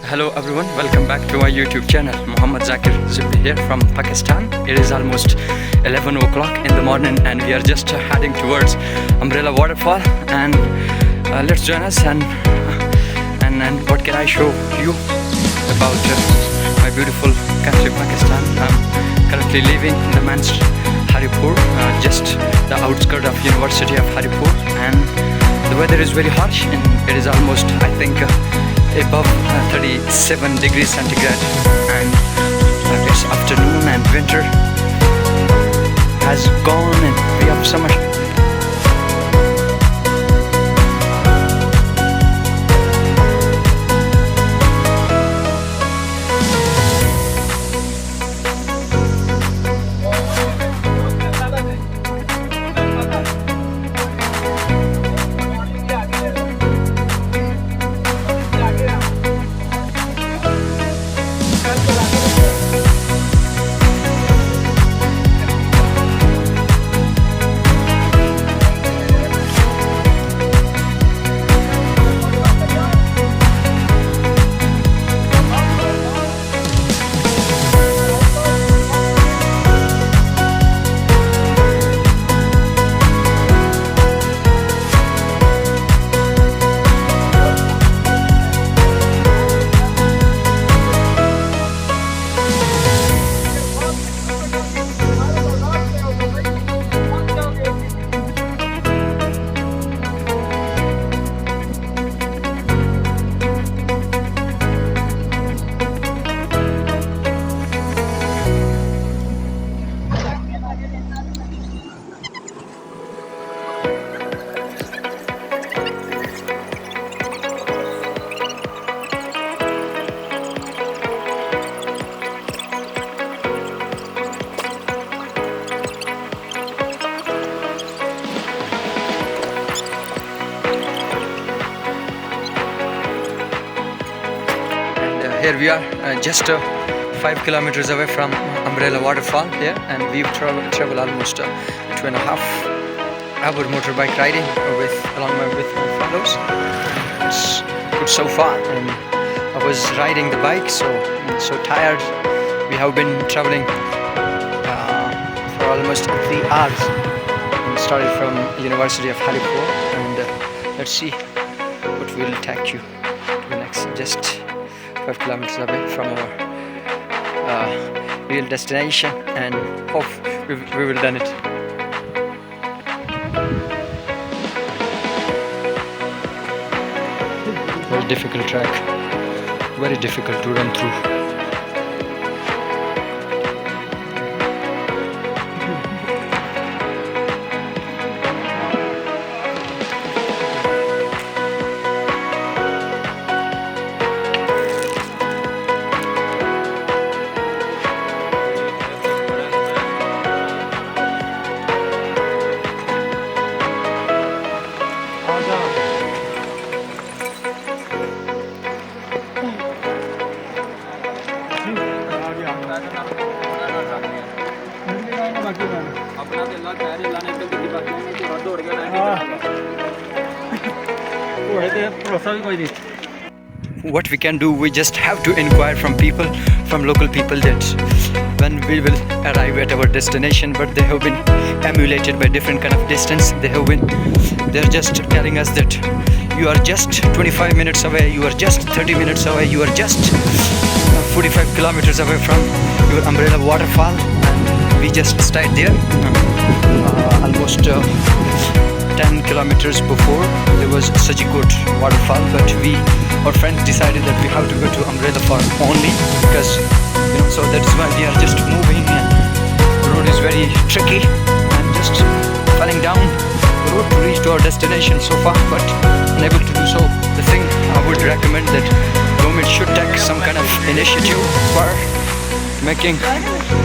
Hello everyone, welcome back to my YouTube channel. Muhammad Zakir Zibbi here from Pakistan. It is almost 11 o'clock in the morning and we are just heading towards Umbrella Waterfall, and let's join us and what can I show you about my beautiful country Pakistan. I'm currently living in the man's Haripur, just the outskirts of University of Haripur, and the weather is very harsh and it is almost above 37 degrees centigrade, and it's afternoon and winter has gone and we have summer. Here we are, just 5 kilometers away from Umbrella Waterfall here, and we've traveled almost 2.5 hour motorbike riding along with my fellows. It's good so far, and I was riding the bike, so I'm so tired. We have been traveling for almost 3 hours. We started from University of Haripur, and let's see what will take you to the next. Just 5 kilometers away from our real destination, and hope we will done it. Very difficult track, very difficult to run through. What we can do, we just have to inquire from local people that when we will arrive at our destination, but they have been emulated by different kind of distance. They're just telling us that you are just 25 minutes away, you are just 30 minutes away, you are just 45 kilometers away from your Umbrella Waterfall, and we just stayed there almost 10 kilometers before. There was such a good waterfall, but our friends decided that we have to go to Umbrella Fall only, because so that is why we are just moving, and the road is very tricky and just falling down the road to reach to our destination so far, but unable to do so. The thing I would recommend that government should take some kind of initiative for making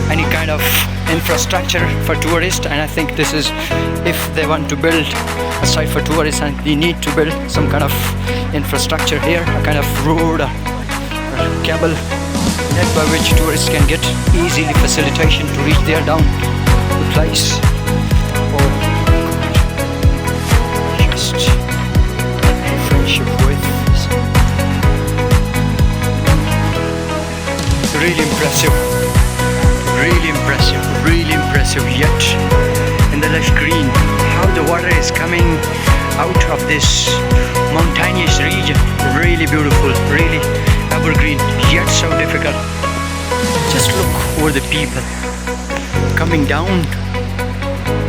any kind of infrastructure for tourists, and I think this is, if they want to build a site for tourists, and they need to build some kind of infrastructure here, a kind of road or cable net by which tourists can get easily facilitation to reach there down the place. Just friendship with Really impressive. Really impressive. Really impressive. Yet in the lush green, how the water is coming out of this mountainous region. Really beautiful. Really evergreen. Yet so difficult. Just look over the people coming down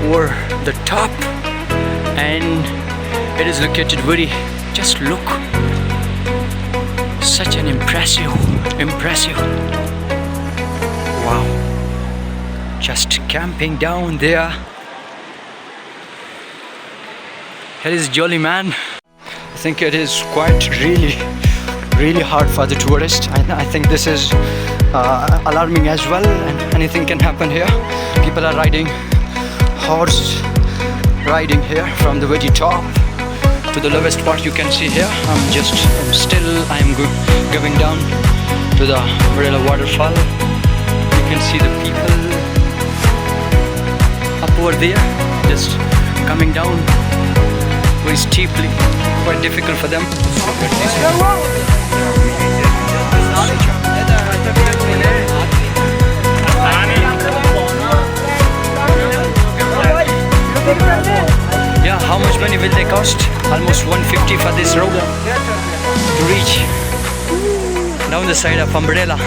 over the top, and it is located very, just look, such an impressive, wow, just camping down there. Here is jolly man. I think it is quite really hard for the tourist. I think this is alarming as well, and anything can happen here. People are riding horse riding here from the very top to the lowest part you can see here. I'm going down to the Abbottabad waterfall. You can see the people up over there, just coming down very steeply, quite difficult for them. Yeah, how much money will they cost? Almost 150 for this rope to reach down the side of Abbottabad.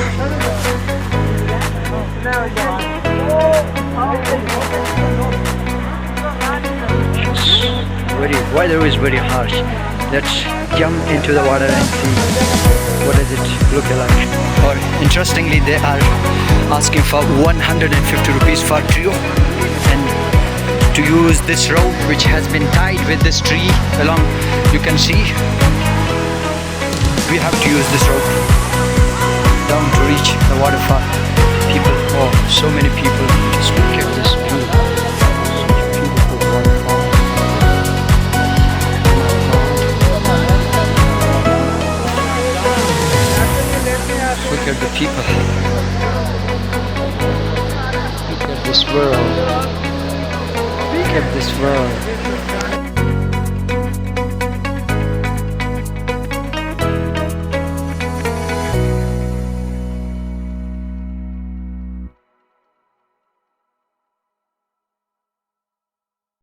Weather is very harsh. Let's jump into the water and see what does it look like. Or interestingly, they are asking for 150 rupees for trio, and to use this rope which has been tied with this tree along, you can see we have to use this rope down to reach the waterfall. People, oh, so many people, just look at this view. Beautiful waterfall. Look at the people. Look at this world. Look at this world.